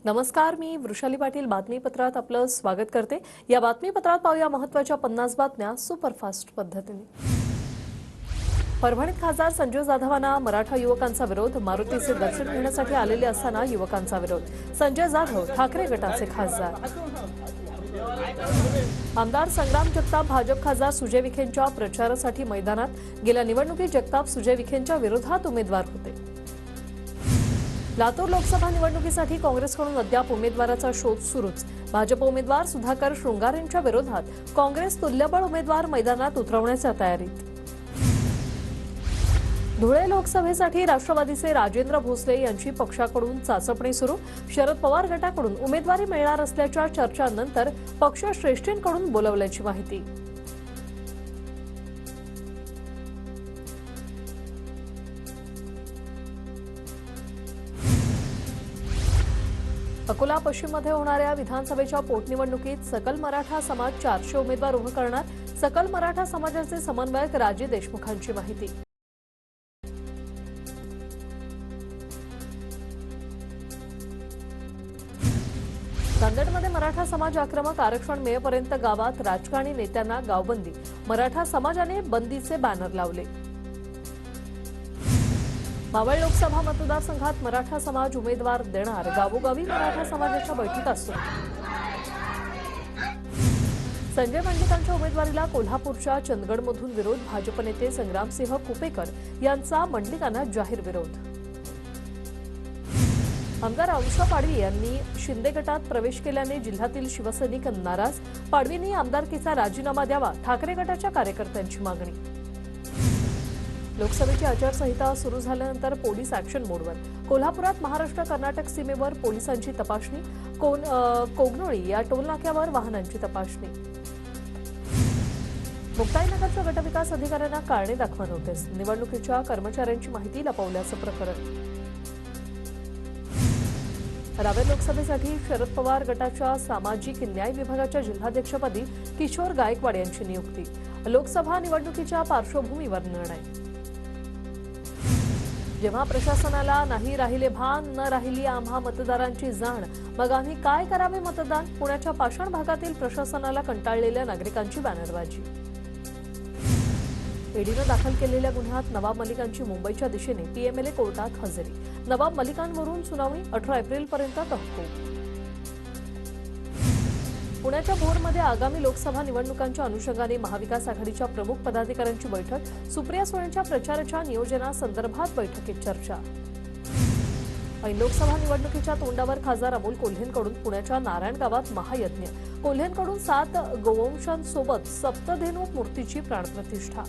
नमस्कार, मी वृषाली पाटील बातमीपत्रात आपलं स्वागत करते। या बातमीपत्रात पाहूया महत्त्वाच्या 50 बातम्या सुपरफास्ट पद्धतीने। परभणीत खासदार संजय जाधवांना मराठा युवकांचा विरोध। मारुतीचे दर्शन घेण्यासाठी आलेले असताना युवकांचा विरोध। संजय जाधव ठाकरे गटाचे खासदार। आमदार संग्राम जगताप भाजप खासदार सुजय विखेंच्या प्रचारासाठी मैदानात। गेल्या निवडणुकीत जगताप सुजय विखेंच्या विरोधात उमेदवार होते। लातूर लोकसभा निवडणुकीसाठी काँग्रेसकडून अद्याप उमेदवाराचा शोध सुरूच। भाजप उमेदवार सुधाकर शृंगार यांच्या विरोधात काँग्रेस तुल्यबळ उमेदवार मैदानात उतरवण्याच्या तयारीत। धुळे लोकसभेसाठी राष्ट्रवादीचे राजेंद्र भोसले यांची पक्षाकडून चाचपणी सुरू। शरद पवार गटाकडून उमेदवारी मिळणार असल्याच्या चर्चांनंतर पक्षश्रेष्ठींकडून बोलवल्याची माहिती। अकोला पश्चिममध्ये होणाऱ्या विधानसभेच्या पोटनिवडणुकीत सकल मराठा समाज 400 उमेदवार उभे करणार। सकल मराठा समाजाचे समन्वयक राजे देशमुखांची माहिती। नांदेडमध्ये मराठा समाज आक्रमक। आरक्षण मिळेपर्यंत गावात राजकारणी नेत्यांना गावबंदी। मराठा समाजाने बंदीचे बॅनर लावले। मावळ लोकसभा मतदारसंघात मराठा समाज उमेदवार देणार। गावोगावी मराठा समाजाच्या बैठका सुरू। संजय मंडलिकांच्या उमेदवारीला कोल्हापूरच्या चंदगडमधून विरोध। भाजप नेते संग्रामसिंह कुपेकर यांचा मंडलिकांना जाहीर विरोध। आमदार अंशा पाडवी यांनी शिंदे गटात प्रवेश केल्याने जिल्ह्यातील शिवसैनिक नाराज। पाडवींनी आमदारकीचा राजीनामा द्यावा, ठाकरे गटाच्या कार्यकर्त्यांची मागणी। लोकसभेची आचारसंहिता सुरू झाल्यानंतर पोलीस ॲक्शन मोडवर। कोल्हापुरात महाराष्ट्र कर्नाटक सीमेवर पोलिसांची तपासणी। कोगनोळी या टोलनाक्यावर वाहनांची तपासणी। मुक्ताईनगरच्या गटविकास अधिकाऱ्यांना कारणे दाखवा नोटीस। निवडणुकीच्या कर्मचाऱ्यांची माहिती लपवल्याचं प्रकरण। रावेर लोकसभेसाठी शरद पवार गटाच्या सामाजिक न्याय विभागाच्या जिल्हाध्यक्षपदी किशोर गायकवाड यांची नियुक्ती। लोकसभा निवडणुकीच्या पार्श्वभूमीवर निर्णय। जेव्हा प्रशासनाला नाही राहिले भान, न राहिली आम्हा मतदारांची जाण, मग आम्ही काय करावे मतदान। पुण्याच्या पाषाण भागातील प्रशासनाला कंटाळलेल्या नागरिकांची बॅनरबाजी। ईडीनं दाखल केलेल्या गुन्ह्यात नवाब मलिकांची मुंबईच्या दिशेने पीएमएलए कोर्टात हजेरी। नवाब मलिकांवरून सुनावणी 18 एप्रिलपर्यंत तहकूब। पुण्याच्या भोरमध्ये आगामी लोकसभा निवडणुकांच्या अनुषंगाने महाविकास आघाडीच्या प्रमुख पदाधिकाऱ्यांची बैठक। सुप्रिया सुळेंच्या प्रचाराच्या नियोजनासंदर्भात बैठकीत चर्चा। ऐन लोकसभा निवडणुकीच्या तोंडावर खासदार अमोल कोल्हेंकडून पुण्याच्या नारायण गावात महायज्ञ। कोल्हेंकडून 7 गोवंशांसोबत सप्तधेनू मूर्तीची प्राणप्रतिष्ठा।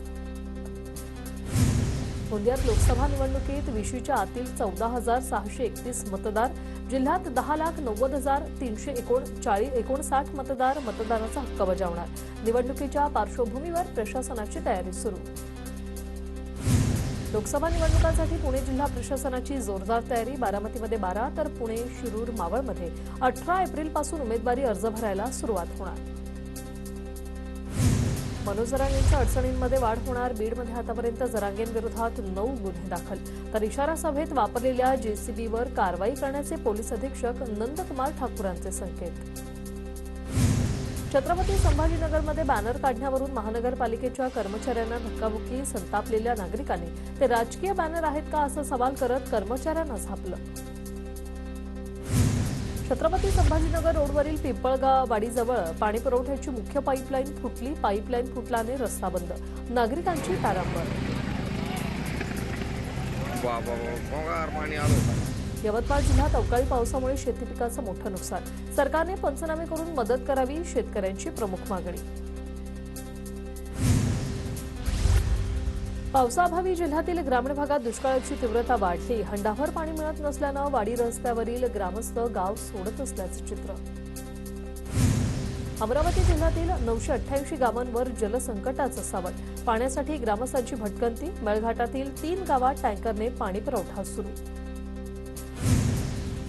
गोंदियात लोकसभा निवडणुकीत विशीच्या आतील 14,631 मतदार। जिल्ह्यात 10,90,359 मतदार मतदानाचा हक्क बजावणार। निवडणुकीच्या पार्श्वभूमीवर प्रशासनाची तयारी सुरू। लोकसभा निवडणुकांसाठी पुणे जिल्हा प्रशासनाची जोरदार तयारी। बारामतीमध्ये 12 तर पुणे, शिरूर, मावळमध्ये 18 एप्रिलपासून उमेदवारी अर्ज भरायला सुरुवात होणार। मनोज जरांगेंच्या अडचणींमध्ये वाढ होणार। बीडमध्ये आतापर्यंत जरांगेंविरोधात 9 गुन्हे दाखल। तर इशारा सभेत वापरलेल्या जेसीबीवर कारवाई करण्याचे पोलीस अधीक्षक नंदकुमार ठाकूरांचे संकेत। छत्रपती संभाजीनगरमध्ये बॅनर काढण्यावरून महानगरपालिकेच्या कर्मचाऱ्यांना धक्काबुक्की। संतापलेल्या नागरिकांनी ते राजकीय बॅनर आहेत का असा सवाल करत कर्मचाऱ्यांना झापलं। छत्रपती संभाजीनगर रोडवरील पिंपळगावाडीजवळ पाणीपुरवठ्याची मुख्य पाईपलाईन फुटली। पाईपलाईन फुटल्याने रस्ता बंद। नागरिकांची तारांबळ। यवतमाळ जिल्ह्यात अवकाळी पावसामुळे शेती पिकाचं मोठं नुकसान। सरकारने पंचनामे करून मदत करावी, शेतकऱ्यांची प्रमुख मागणी। पावसाअभावी जिल्ह्यातील ग्रामीण भागात दुष्काळाची तीव्रता वाढली। हंडाभर पाणी मिळत नसल्यानं वाडी रस्त्यावरील ग्रामस्थ गाव सोडत असल्याचं चित्र। अमरावती जिल्ह्यातील 988 गावांवर जलसंकटाचं सावट। पाण्यासाठी ग्रामस्थांची भटकंती। मेळघाटातील 3 गावात टँकरने पाणी पुरवठा सुरू।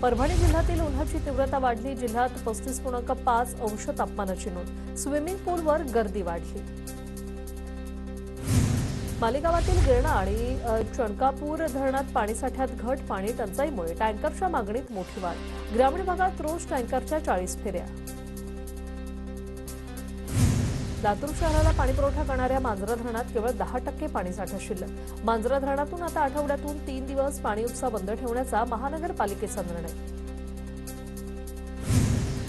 परभणी जिल्ह्यातील उन्हाची तीव्रता वाढली। जिल्ह्यात 35.5 अंश तापमानाची नोंद। स्विमिंग पूलवर गर्दी वाढली। मालेगावातील गिरणा आणि चणकापूर धरणात पाणीसाठ्यात घट, पाणी टंचाईमुळे टँकरच्या मागणीत मोठी वाढ. ग्रामीण भागात रोज टँकरच्या 40 फेऱ्या. लातूर शहराला पाणीपुरवठा करणाऱ्या मांजरा धरणात केवळ 10% पाणीसाठा शिल्लक. मांजरा धरणातून आता आठवड्यातून 3 दिवस पाणी उपसा बंद ठेवण्याचा महानगरपालिकेचा निर्णय.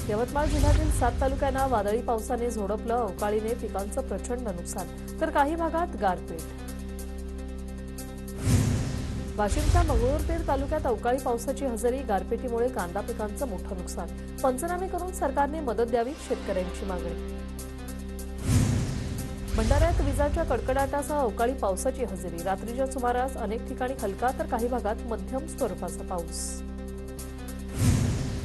यवतमाळ जिल्ह्यातील 7 तालुक्यांना वादळी पावसाने झोडपलं. अवकाळीने पिकांचं प्रचंड नुकसान, तर काही भागात गारपीट. वाशिमच्या मंगरुळपीर तालुक्यात अवकाळी पावसाची हजेरी, गारपिटीमुळे कांदा पिकांचं मोठं नुकसान. पंचनामे करून सरकारने मदत द्यावी, शेतकऱ्यांची मागणी. भंडाऱ्यात विजांच्या कडकडाटासह अवकाळी पावसाची हजेरी. रात्रीच्या सुमारास अनेक ठिकाणी हलका तर काही भागात मध्यम स्वरूपाचा पाऊस.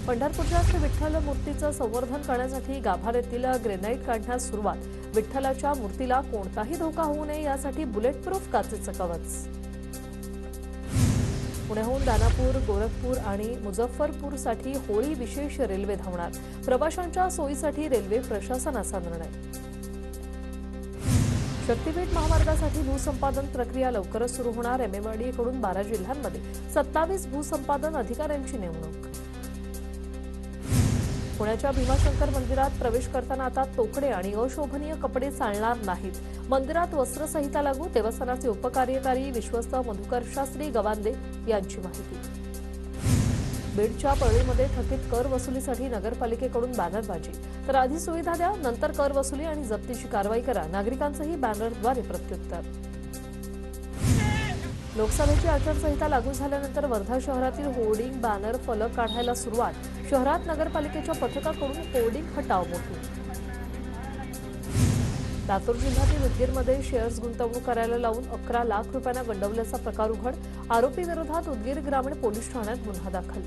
पंढरपूरच्या श्री विठ्ठल मूर्तीचं संवर्धन करण्यासाठी गाभाऱ्यातील ग्रेनाईट काढण्यास सुरुवात. विठ्ठलाच्या मूर्तीला कोणताही धोका होऊ नये यासाठी बुलेटप्रूफ काचेचं कवच. पुण्याहून दानापूर, गोरखपूर आणि मुझफ्फरपूरसाठी होळी विशेष रेल्वे धावणार. प्रवाशांच्या सोयीसाठी रेल्वे प्रशासनाचा निर्णय. शक्तीपीठ महामार्गासाठी भूसंपादन प्रक्रिया लवकरच सुरू होणार. एमएमडीकडून 12 जिल्ह्यांमध्ये 27 भूसंपादन अधिकाऱ्यांची नेमणूक. पुण्याच्या भीमाशंकर मंदिरात प्रवेश करताना आता तोकडे आणि अशोभनीय कपडे चालणार नाहीत. मंदिरात वस्त्रसंहिता लागू. देवस्थानाचे उपकार्यकारी विश्वस्त मधुकर शास्त्री गवांदे यांची माहिती. बीडच्या परळीमध्ये थकीत कर वसुलीसाठी नगरपालिकेकडून बॅनरबाजी. तर आधी सुविधा द्या, नंतर कर वसुली आणि जप्तीची कारवाई करा. नागरिकांचंही बॅनरद्वारे प्रत्युत्तर. लोकसभेची आचारसंहिता लागू झाल्यानंतर वर्धा शहरातील होर्डिंग, बॅनर, फलक काढायला सुरुवात. शहरात नगरपालिकेच्या पथकाकडून होर्डिंग हटाव मोहीम. लातूर जिल्ह्यातील उदगीरमध्ये शेअर्स गुंतवणूक करायला लावून 11 लाख रुपयांना गंडवल्याचा प्रकार उघड. आरोपी विरोधात उदगीर ग्रामीण पोलीस ठाण्यात गुन्हा दाखल.